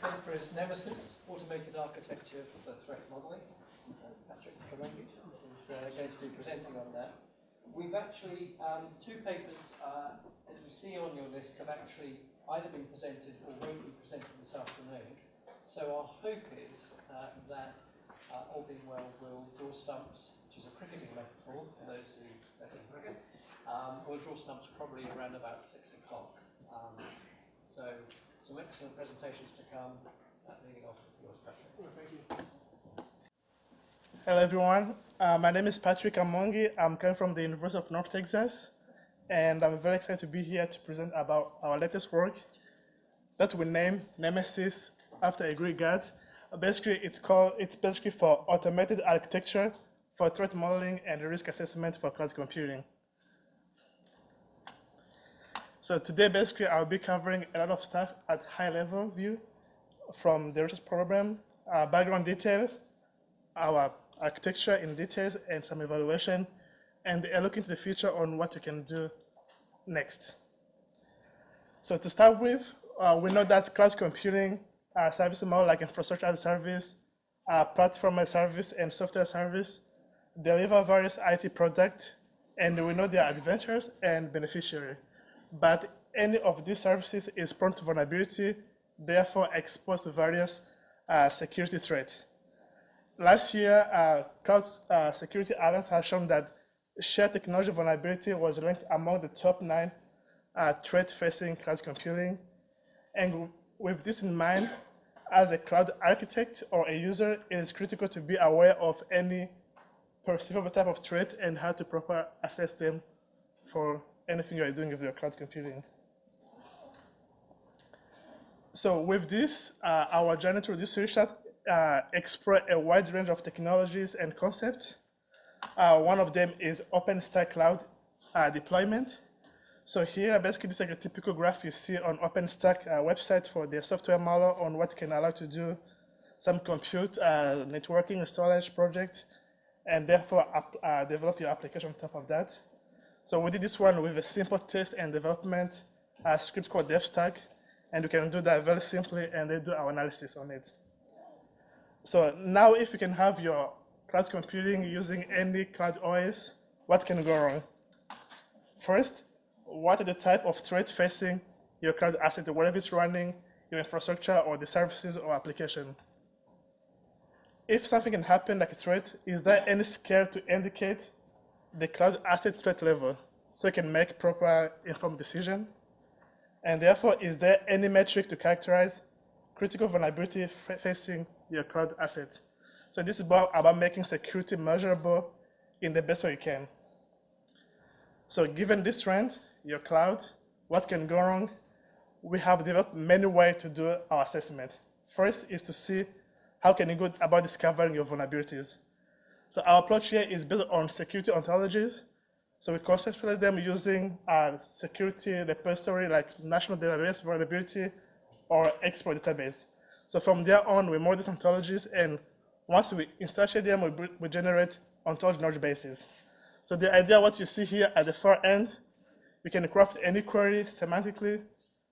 paper is Nemesis, Automated Architecture for Threat Modeling. Patrick Kamongi is going to be presenting on that. We've actually, two papers that you see on your list have actually either been presented or won't be presented this afternoon. So our hope is that, all being well, we'll draw stumps, which is a cricketing metaphor for those who play cricket. We'll draw stumps probably around about 6 o'clock. So some excellent presentations to come. Leading off with yours, Patrick. Thank you. Hello, everyone. My name is Patrick Kamongi. I'm coming from the University of North Texas, and I'm very excited to be here to present about our latest work that we named Nemesis after a Greek god. Basically, it's basically for automated architecture for threat modeling and risk assessment for cloud computing. So today, basically, I'll be covering a lot of stuff at high-level view from the research program, background details, our architecture in details, and some evaluation, and a look into the future on what we can do next. So to start with, we know that cloud computing services model like infrastructure as a service, platform as a service, and software as a service deliver various IT products, and we know their advantages and beneficiaries. But any of these services is prone to vulnerability, therefore exposed to various security threats. Last year, Cloud Security Alliance has shown that shared technology vulnerability was ranked among the top 9 threats facing cloud computing. And with this in mind, as a cloud architect or a user, it is critical to be aware of any perceivable type of threat and how to properly assess them for anything you are doing with your cloud computing. So with this, our journey through this research explore a wide range of technologies and concepts. One of them is Openstack cloud deployment. So here, basically, this is like a typical graph you see on Openstack website for their software model on what can allow to do some compute, networking, storage project, and therefore develop your application on top of that. So we did this one with a simple test and development script called DevStack, and you can do that very simply and then do our analysis on it. So now if you can have your cloud computing using any cloud OS, what can go wrong? First, what are the type of threat facing your cloud asset, whatever it's running, your infrastructure or the services or application? If something can happen like a threat, is there any scale to indicate the cloud asset threat level so you can make proper informed decision? And therefore, is there any metric to characterize critical vulnerability facing your cloud asset? So this is about making security measurable in the best way you can. So given this trend, your cloud, what can go wrong? We have developed many ways to do our assessment. First is to see how can you go about discovering your vulnerabilities. So our approach here is based on security ontologies. So we conceptualize them using security repository like National Database Vulnerability or Export Database. So from there on, we model these ontologies, and once we instantiate them, we generate ontology knowledge bases. So the idea, what you see here at the far end, we can craft any query semantically,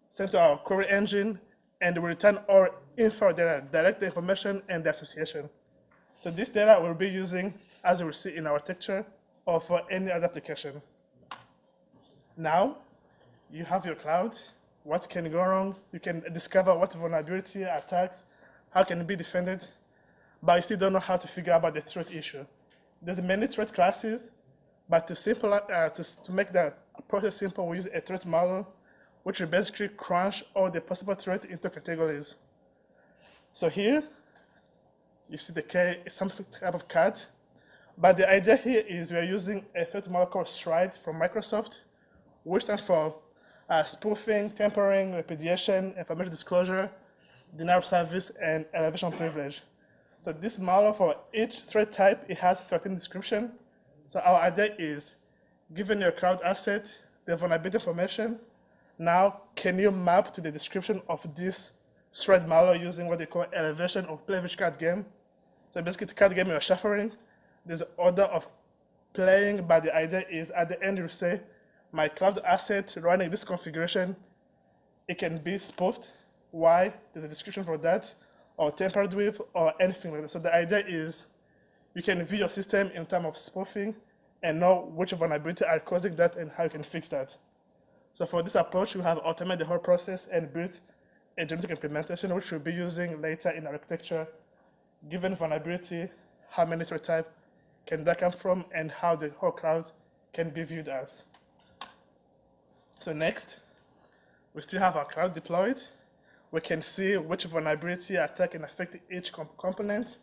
send to our query engine, and we return all info data, direct information, and the association. So this data we'll be using, as you will see in our architecture, or for any other application. Now, you have your cloud. What can go wrong? You can discover what vulnerability, attacks, how can it be defended, but you still don't know how to figure out about the threat issue. There's many threat classes, but to make the process simple, we use a threat model, which will basically crunch all the possible threats into categories. So here, you see the K is some type of CAD, but the idea here is we're using a threat model called STRIDE from Microsoft, which stands for spoofing, tampering, repudiation, information disclosure, denial of service, and elevation privilege. So this model for each threat type, it has 13 description. So our idea is, given your cloud asset, the vulnerability information, now can you map to the description of this STRIDE model using what they call elevation or play which card game? So basically it's a card game you're shuffling. There's an order of playing, but the idea is at the end you say, my cloud asset running this configuration, it can be spoofed, why, there's a description for that, or tampered with, or anything like that. So the idea is you can view your system in terms of spoofing and know which vulnerability are causing that and how you can fix that. So for this approach, we have automated the whole process and built a genetic implementation, which we'll be using later in our architecture. Given vulnerability, how many threat type can that come from, and how the whole cloud can be viewed as. So next, we still have our cloud deployed. We can see which vulnerability attack can affect each component.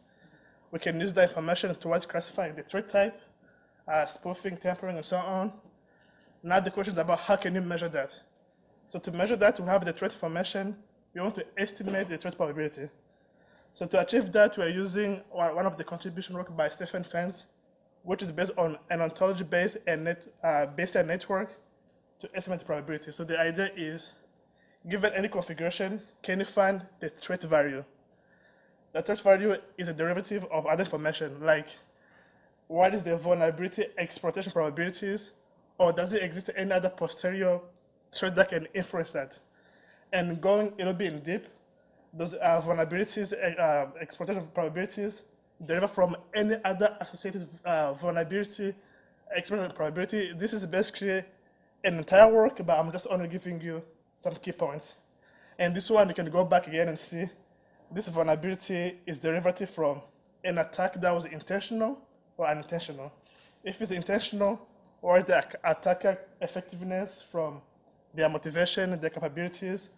We can use that information towards classifying the threat type, spoofing, tampering, and so on. Now the question is about how can you measure that? So to measure that, we have the threat information. We want to estimate the threat probability. So to achieve that, we're using one of the contribution work by Stephen Fentz, which is based on an ontology-based and Bayesian network to estimate the probability. So the idea is, given any configuration, can you find the threat value? The threat value is a derivative of other information, like what is the vulnerability exploitation probabilities, or does it exist any other posterior threat that can influence that? And going a little bit in deep, those vulnerabilities, exploitation probabilities derive from any other associated vulnerability exploitation probability. This is basically an entire work, but I'm just only giving you some key points. And this one, you can go back again and see this vulnerability is derivative from an attack that was intentional or unintentional. If it's intentional, or is the attacker effectiveness from their motivation, their capabilities,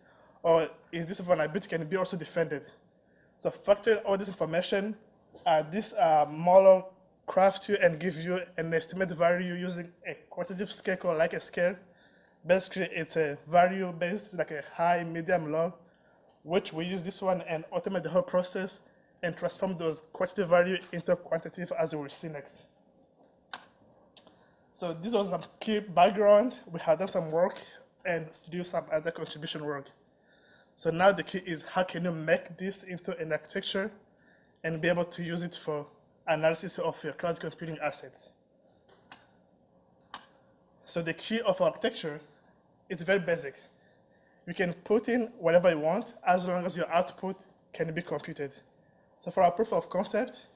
or is this vulnerability can be also defended? So factoring all this information, this model crafts you and gives you an estimated value using a quantitative scale called like a scale. Basically, it's a value-based, like a high, medium, low, which we use this one and automate the whole process and transform those quantitative value into quantitative, as we will see next. So this was some key background. We have done some work and do some other contribution work. So now the key is how can you make this into an architecture and be able to use it for analysis of your cloud computing assets. So the key of architecture is very basic. You can put in whatever you want as long as your output can be computed. So for our proof of concept,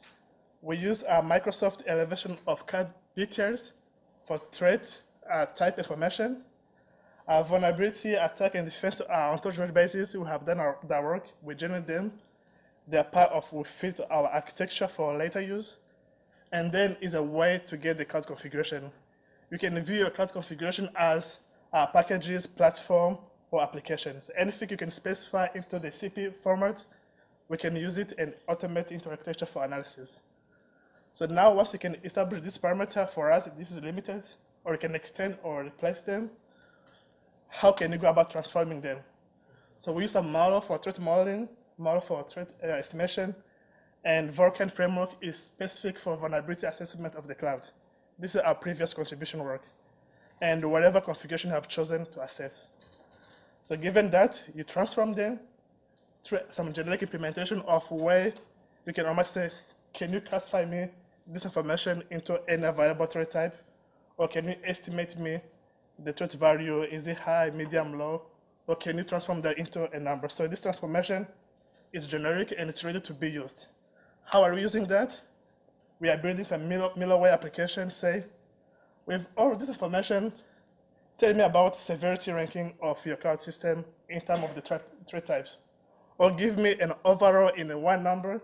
we use our Microsoft elevation of cloud details for threat type information. Our vulnerability, attack, and defense are on ontology basis. We have done that work. We generate them. They are part of, we fit our architecture for later use. And then is a way to get the cloud configuration. You can view your cloud configuration as packages, platform, or applications. So anything you can specify into the CP format, we can use it and automate into architecture for analysis. So now once we can establish this parameter for us, this is limited, or you can extend or replace them, how can you go about transforming them? So we use a model for threat modeling, model for threat estimation, and Vulkan framework is specific for vulnerability assessment of the cloud. This is our previous contribution work, and whatever configuration you have chosen to assess. So given that, you transform them through some generic implementation of where you can almost say, can you classify me this information into any available threat type? Or can you estimate me the threat value? Is it high, medium, low? Or can you transform that into a number? So this transformation is generic and it's ready to be used. How are we using that? We are building some middleware application, say, with all this information, tell me about severity ranking of your cloud system in terms of the threat types. Or give me an overall in a one number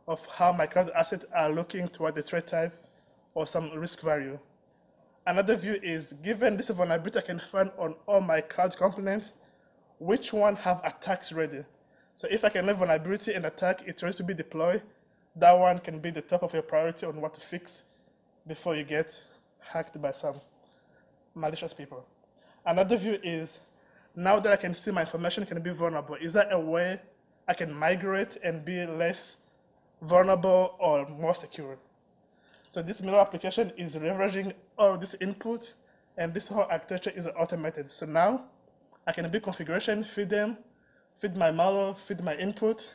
of how my cloud assets are looking toward the threat type or some risk value. Another view is, given this vulnerability I can find on all my cloud components, which one have attacks ready? So if I can have vulnerability and attack, it's ready to be deployed, that one can be the top of your priority on what to fix before you get hacked by some malicious people. Another view is, now that I can see my information can be vulnerable, is there a way I can migrate and be less vulnerable or more secure? So this middle application is leveraging all this input, and this whole architecture is automated. So now I can be configuration, feed them, feed my model, feed my input.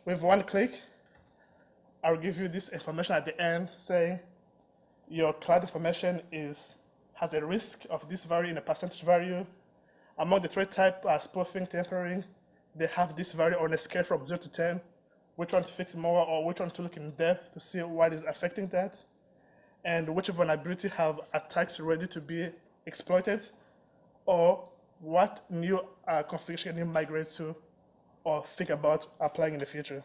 With one click, I'll give you this information at the end saying your cloud information has a risk of this value in a percentage value. Among the threat type are spoofing, tampering, they have this value on a scale from 0 to 10, which one to fix more or which one to look in depth to see what is affecting that, and which vulnerability have attacks ready to be exploited, or what new configuration can you migrate to or think about applying in the future.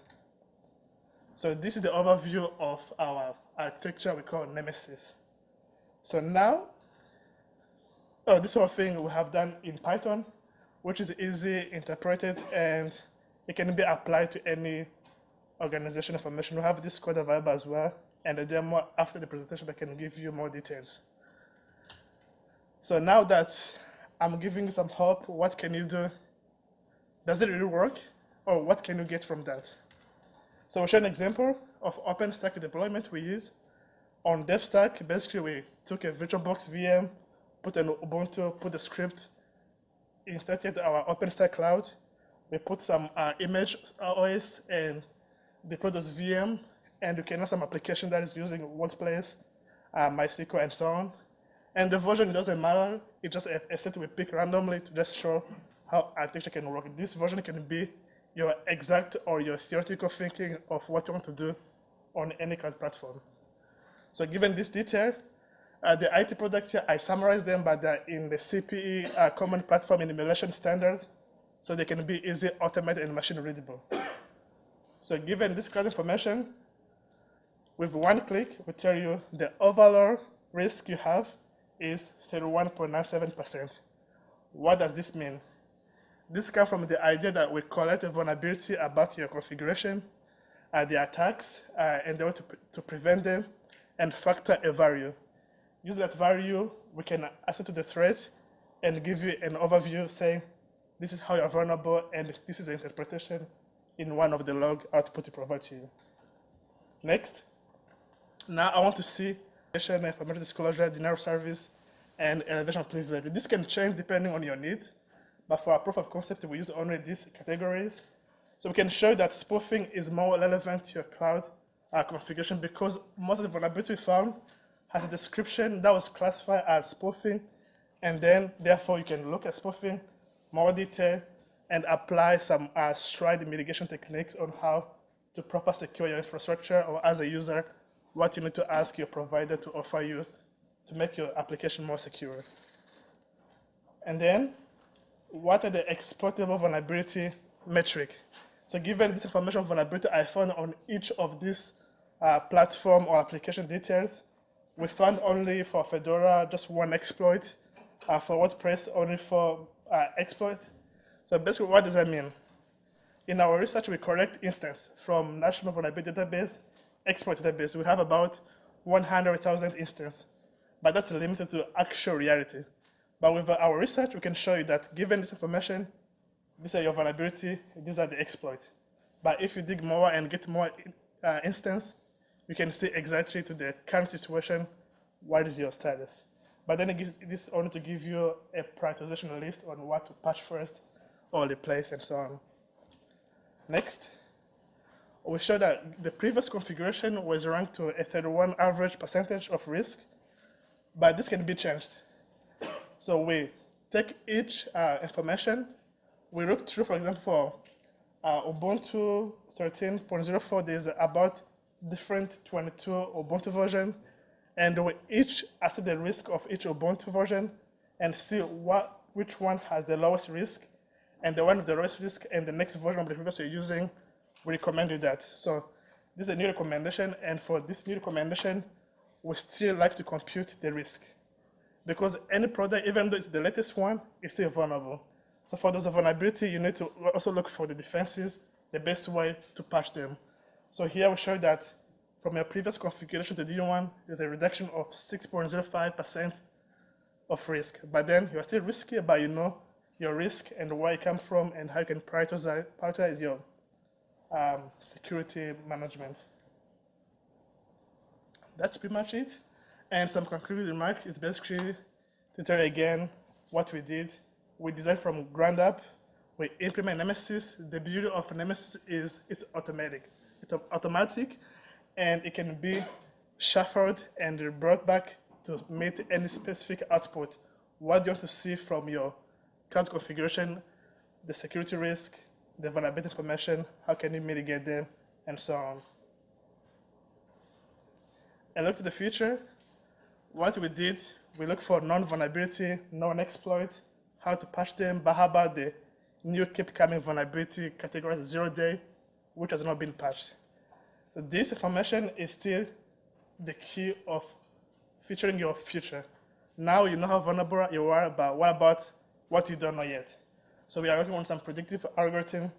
So this is the overview of our architecture we call Nemesis. So now, this whole thing we have done in Python, which is easy, interpreted, and it can be applied to any organization information. We have this code available as well, and a demo after the presentation that can give you more details. So now that I'm giving you some help, what can you do? Does it really work? Or what can you get from that? So we'll show an example of Openstack deployment we use. On DevStack, basically we took a VirtualBox VM, put an Ubuntu, put a script, instantiated our Openstack cloud. We put some image OS and deployed those VM, and you can have some application that is using WordPress, MySQL, and so on. And the version doesn't matter. It's just a set we pick randomly to just show how architecture can work. This version can be your exact or your theoretical thinking of what you want to do on any cloud platform. So given this detail, the IT products here, I summarized them, but they're in the CPE Common Platform Emulation Standards, so they can be easy, automated, and machine readable. So given this cloud information, with one click, we tell you the overall risk you have is 31.97%. What does this mean? This comes from the idea that we collect a vulnerability about your configuration, the attacks, and the way to prevent them, and factor a value. Use that value, we can assign to the threat and give you an overview saying, this is how you're vulnerable, and this is the interpretation in one of the log output we provide to you. Next, now I want to see information disclosure, denial of service, and elevation privilege. This can change depending on your needs, but for our proof of concept, we use only these categories. So we can show that spoofing is more relevant to your cloud configuration because most of the vulnerability we found has a description that was classified as spoofing, and then therefore you can look at spoofing more detail and apply some stride mitigation techniques on how to properly secure your infrastructure, or as a user, what you need to ask your provider to offer you to make your application more secure. And then, what are the exploitable vulnerability metric? So given this information of vulnerability I found on each of these platform or application details, we found only for Fedora just one exploit, for WordPress only for exploit. So basically, what does that mean? In our research, we collect instance from National Vulnerability Database, exploit database. We have about 100,000 instances, but that's limited to actual reality. But with our research, we can show you that given this information, these are your vulnerability, these are the exploits. But if you dig more and get more instance, you can see exactly to the current situation, what is your status. But then it gives this only to give you a prioritization list on what to patch first, or replace, and so on. Next, we show that the previous configuration was ranked to a 31 average percentage of risk, but this can be changed. So we take each information, we look through, for example, for Ubuntu 13.04, there's about different 22 Ubuntu version, and we each assess the risk of each Ubuntu version and see which one has the lowest risk, and the one with the lowest risk and the next version of the previous you're using, we recommend you that. So this is a new recommendation, and for this new recommendation, we still like to compute the risk. Because any product, even though it's the latest one, is still vulnerable. So for those vulnerability, you need to also look for the defenses, the best way to patch them. So here we show that from your previous configuration to the new one, there's a reduction of 6.05% of risk. But then you're still risky, but you know your risk and where it comes from and how you can prioritize your security management. That's pretty much it. And some concluding remarks is basically to tell you again what we did. We designed from ground up. We implement Nemesis. The beauty of Nemesis is it's automatic. It's automatic, and it can be shuffled and brought back to meet any specific output. What do you want to see from your cloud configuration, the security risk, the vulnerability information, how can you mitigate them, and so on. And look to the future. What we did, we looked for non-vulnerability, non-exploit, how to patch them, but how about the new keep coming vulnerability categorized 0 day, which has not been patched. So this information is still the key of featuring your future. Now you know how vulnerable you are, but what about what you don't know yet? So we are working on some predictive algorithm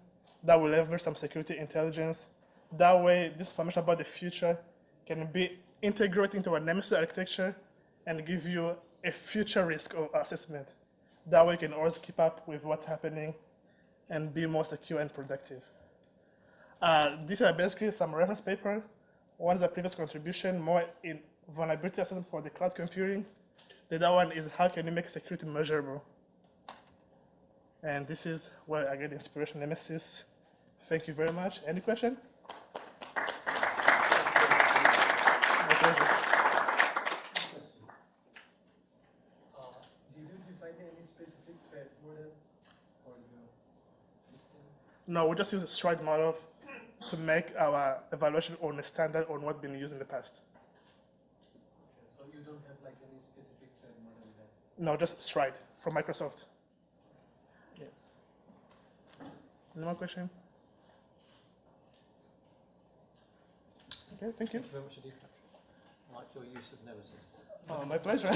that will leverage some security intelligence. That way, this information about the future can be integrated into our Nemesis architecture and give you a future risk assessment. That way you can always keep up with what's happening and be more secure and productive. These are basically some reference paper. One is a previous contribution, more in vulnerability assessment for the cloud computing. The other one is how can you make security measurable? And this is where I get inspiration, Nemesis. Thank you very much. Any question? Did you define any specific threat model for your system? No, we just use a stride model to make our evaluation on a standard on what's been used in the past. Okay, so you don't have like any specific threat model there? No, just stride from Microsoft. Yes. Any more question? Okay, thank you. Thank you very much indeed, Patrick. I like your use of Nemesis. Oh, my pleasure.